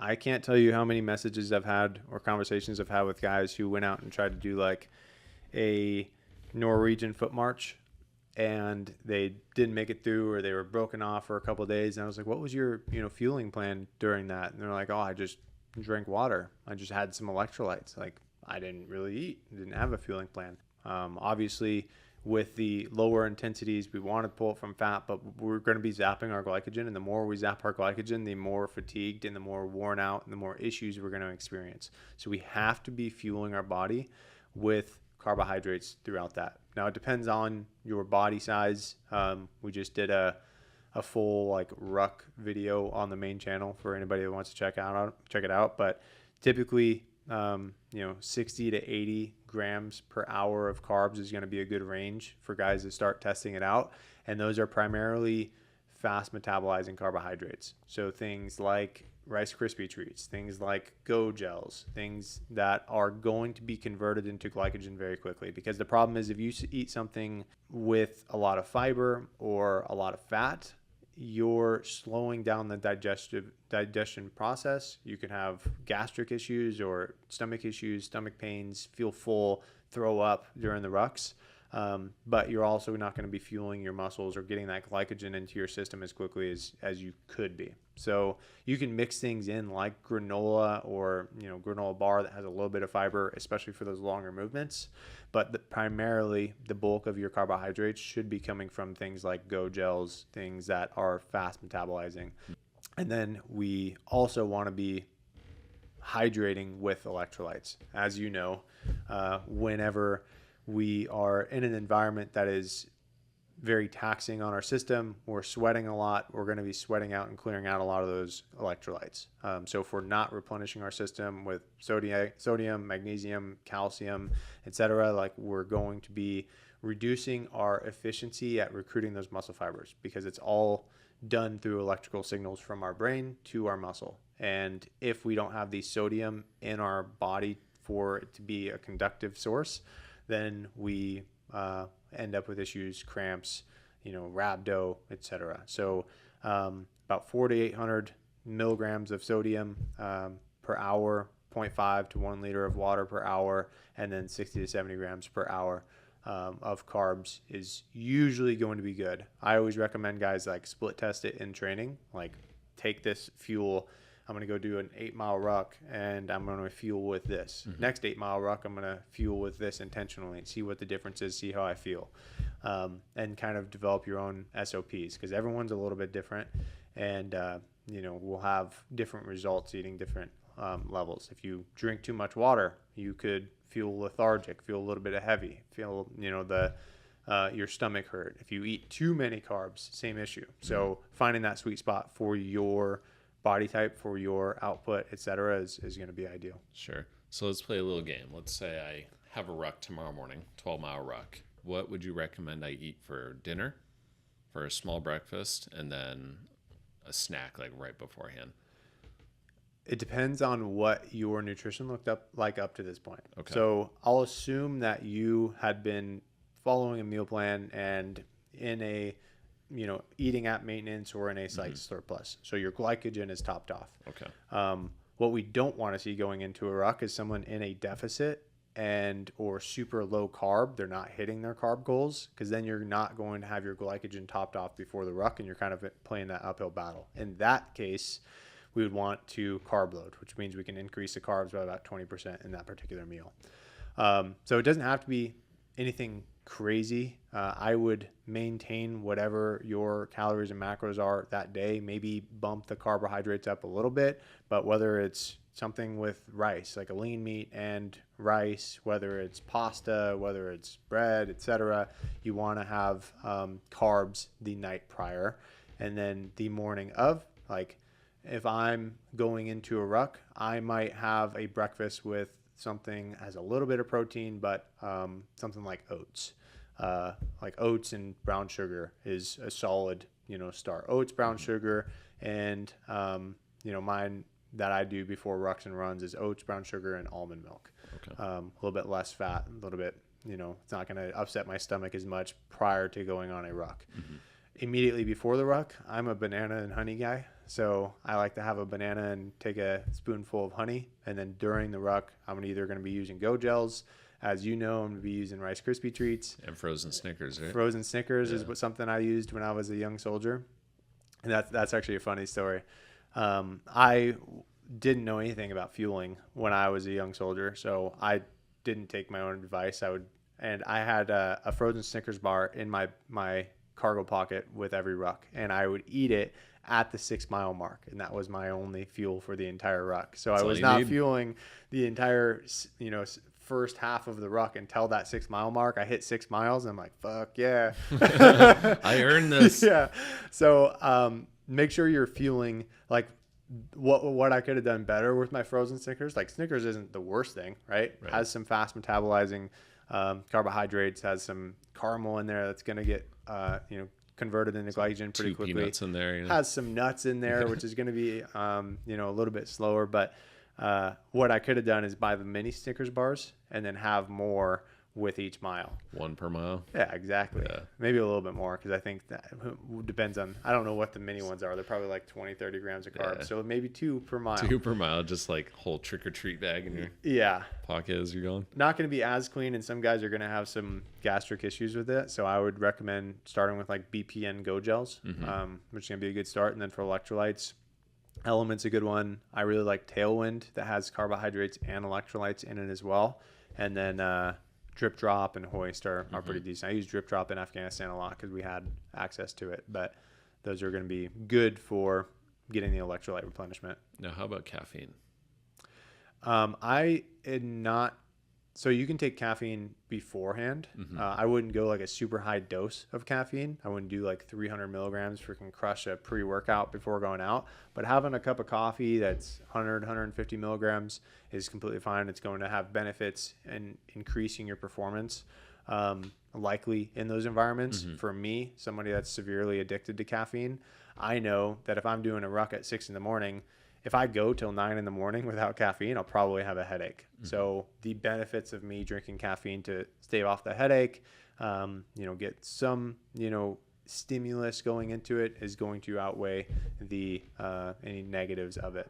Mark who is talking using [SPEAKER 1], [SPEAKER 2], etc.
[SPEAKER 1] I can't tell you how many messages I've had or conversations I've had with guys who went out and tried to do like a Norwegian foot march and they didn't make it through, or they were broken off for a couple of days. And I was like, what was your, fueling plan during that? And they're like, oh, I just drank water. I just had some electrolytes. Like, I didn't really eat, didn't have a fueling plan. Obviously, with the lower intensities, we want to pull it from fat, but we're going to be zapping our glycogen. And the more we zap our glycogen, the more fatigued and the more worn out and the more issues we're going to experience. So we have to be fueling our body with carbohydrates throughout that. Now, it depends on your body size. We just did a full like ruck video on the main channel for anybody that wants to check it out. But typically, 60 to 80 grams per hour of carbs is going to be a good range for guys to start testing it out. And those are primarily fast metabolizing carbohydrates. So things like Rice Krispie treats, things like Go gels, things that are going to be converted into glycogen very quickly. Because the problem is, if you eat something with a lot of fiber or a lot of fat, you're slowing down the digestion process. You can have gastric issues or stomach issues, stomach pains, feel full, throw up during the rucks. But you're also not going to be fueling your muscles or getting that glycogen into your system as quickly as you could be. So you can mix things in like granola or, granola bar that has a little bit of fiber, especially for those longer movements. But primarily the bulk of your carbohydrates should be coming from things like Go gels, things that are fast metabolizing. And then we also want to be hydrating with electrolytes. As you know, whenever we are in an environment that is very taxing on our system, we're sweating a lot, we're going to be sweating out and clearing out a lot of those electrolytes. So if we're not replenishing our system with sodium, magnesium, calcium, etc., like, we're going to be reducing our efficiency at recruiting those muscle fibers, because it's all done through electrical signals from our brain to our muscle. And if we don't have the sodium in our body for it to be a conductive source, then we end up with issues, cramps, rhabdo, etc. So about 400 to 800 milligrams of sodium per hour, 0.5 to 1 liter of water per hour, and then 60 to 70 grams per hour of carbs is usually going to be good. I always recommend guys like split test it in training, like take this fuel. I'm going to go do an 8-mile ruck and I'm going to fuel with this. Mm-hmm. Next 8-mile ruck, I'm going to fuel with this intentionally and see what the difference is, see how I feel, and kind of develop your own SOPs, because everyone's a little bit different, and we'll have different results eating different levels. If you drink too much water, you could feel lethargic, feel a little bit of heavy, feel your stomach hurt. If you eat too many carbs, same issue. So finding that sweet spot for your body type, for your output, etc., is going to be ideal.
[SPEAKER 2] Sure. So let's play a little game. Let's say I have a ruck tomorrow morning, 12-mile ruck. What would you recommend I eat for dinner, for a small breakfast, and then a snack like right beforehand?
[SPEAKER 1] It depends on what your nutrition looked up to this point.
[SPEAKER 2] Okay.
[SPEAKER 1] So I'll assume that you had been following a meal plan and in a eating at maintenance or in a slight surplus. So your glycogen is topped off.
[SPEAKER 2] Okay.
[SPEAKER 1] What we don't want to see going into a ruck is someone in a deficit or super low carb. They're not hitting their carb goals, because then you're not going to have your glycogen topped off before the ruck, and you're kind of playing that uphill battle. In that case, we would want to carb load, which means we can increase the carbs by about 20% in that particular meal. So it doesn't have to be anything crazy. I would maintain whatever your calories and macros are that day, maybe bump the carbohydrates up a little bit, but whether it's something with rice, like a lean meat and rice, whether it's pasta, whether it's bread, etc., you want to have carbs the night prior. And then the morning of, like, if I'm going into a ruck, I might have a breakfast with something has a little bit of protein, but something like oats. Like oats and brown sugar is a solid, start. Oats, brown sugar, and mine that I do before rucks and runs is oats, brown sugar, and almond milk.
[SPEAKER 2] Okay.
[SPEAKER 1] A little bit less fat, a little bit, it's not going to upset my stomach as much prior to going on a ruck. Mm-hmm. Immediately before the ruck, I'm a banana and honey guy. So I like to have a banana and take a spoonful of honey. And then during the ruck, I'm either going to be using Go Gels. As you know, I'm going to be using Rice Krispie treats.
[SPEAKER 2] And frozen Snickers, right?
[SPEAKER 1] Frozen Snickers is something I used when I was a young soldier. And that's actually a funny story. I didn't know anything about fueling when I was a young soldier, so I didn't take my own advice. I had a frozen Snickers bar in my cargo pocket with every ruck, and I would eat it at the 6 mile mark, and that was my only fuel for the entire ruck. So I was not fueling the entire first half of the ruck until that 6 mile mark. I hit 6 miles and I'm like, fuck yeah.
[SPEAKER 2] I earned this.
[SPEAKER 1] Yeah. So make sure you're fueling. Like what I could have done better with my frozen Snickers. Like Snickers isn't the worst thing, right? Has some fast metabolizing carbohydrates, has some caramel in there that's going to get converted into glycogen pretty quickly.
[SPEAKER 2] Peanuts in there,
[SPEAKER 1] has some nuts in there, which is going to be a little bit slower. But what I could have done is buy the mini Snickers bars and then have more with each mile.
[SPEAKER 2] 1 per mile.
[SPEAKER 1] Yeah, exactly. Yeah. Maybe a little bit more, because I think that depends on, I don't know what the mini ones are. They're probably like 20, 30 grams of carbs. Yeah. So maybe 2 per mile.
[SPEAKER 2] 2 per mile, just like whole trick or treat bag in your pocket as you're going.
[SPEAKER 1] Not going to be as clean, and some guys are going to have some gastric issues with it. So I would recommend starting with like BPN Go Gels, which is going to be a good start. And then for electrolytes, Element's a good one. I really like Tailwind, that has carbohydrates and electrolytes in it as well. And then Drip Drop and Hoist are pretty decent. I use Drip Drop in Afghanistan a lot because we had access to it, but those are going to be good for getting the electrolyte replenishment.
[SPEAKER 2] Now, how about caffeine?
[SPEAKER 1] I am not. So you can take caffeine beforehand. I wouldn't go like a super high dose of caffeine. I wouldn't do like 300 milligrams freaking crush a pre-workout before going out. But having a cup of coffee that's 100, 150 milligrams is completely fine. It's going to have benefits in increasing your performance, likely in those environments. For me, somebody that's severely addicted to caffeine, I know that if I'm doing a ruck at 6 in the morning, if I go till 9 in the morning without caffeine, I'll probably have a headache. So the benefits of me drinking caffeine to stave off the headache, get some, stimulus going into it is going to outweigh the any negatives of it.